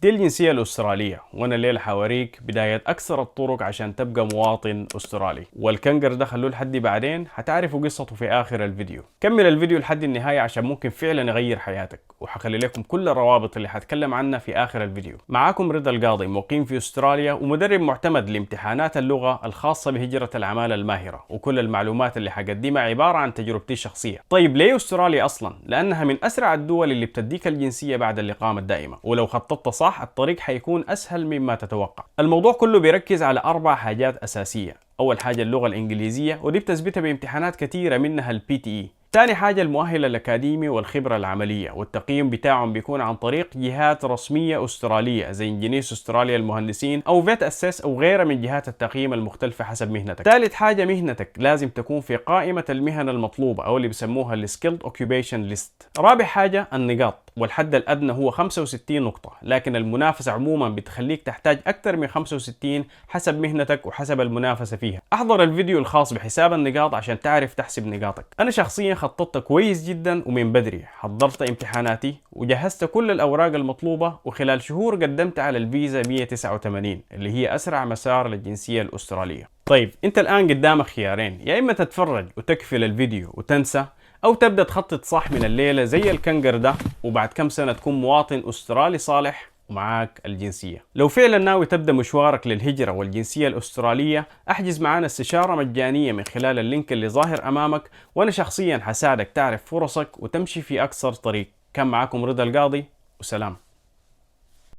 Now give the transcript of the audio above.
دي الجنسية الأسترالية، وأنا الليلة حوريك بداية أكثر الطرق عشان تبقى مواطن أسترالي. والكنجر ده خلوه لحد بعدين، حتعرفوا قصته في آخر الفيديو. كمل الفيديو لحد النهاية عشان ممكن فعلا يغير حياتك، وحخلي لكم كل الروابط اللي حتكلم عنها في آخر الفيديو. معاكم رضا القاضي، مقيم في أستراليا ومدرب معتمد لامتحانات اللغة الخاصة بهجرة العمالة الماهرة، وكل المعلومات اللي حقدمها عبارة عن تجربتي الشخصية. طيب ليه أستراليا أصلا؟ لأنها من أسرع الدول اللي بتديك الجنسية بعد الإقامة الدائمة، ولو خططت صح الطريق حيكون أسهل مما تتوقع. الموضوع كله بيركز على 4 حاجات أساسية. أول حاجة اللغة الإنجليزية، ودي بتثبتها بامتحانات كثيرة منها الPTE. تاني حاجة المؤهل الأكاديمي والخبرة العملية، والتقييم بتاعهم بيكون عن طريق جهات رسمية أسترالية زي إنجنيس أستراليا المهندسين أو فيت أسيس أو غيرها من جهات التقييم المختلفة حسب مهنتك. ثالث حاجة مهنتك لازم تكون في قائمة المهن المطلوبة أو اللي بيسموها السكيلد اوكيوبيشن ليست. رابع حاجة النقاط، والحد الأدنى هو 65 نقطة، لكن المنافسة عموما بتخليك تحتاج أكثر من 65 حسب مهنتك وحسب المنافسة فيها. احضر الفيديو الخاص بحساب النقاط عشان تعرف تحسب نقاطك. أنا شخصيا خططت كويس جدا ومن بدري، حضرت امتحاناتي وجهزت كل الأوراق المطلوبة، وخلال شهور قدمت على الفيزا 189 اللي هي أسرع مسار للجنسية الأسترالية. طيب أنت الآن قدامك خيارين، يا إما تتفرج وتقفل الفيديو وتنسى، أو تبدأ تخطط صح من الليلة زي الكنجر ده، وبعد كم سنة تكون مواطن أسترالي صالح ومعاك الجنسية. لو فعلا ناوي تبدأ مشوارك للهجرة والجنسية الأسترالية، احجز معانا استشارة مجانية من خلال اللينك اللي ظاهر أمامك، وأنا شخصيا حساعدك تعرف فرصك وتمشي في أقصر طريق. كان معاكم رضا القاضي، وسلام.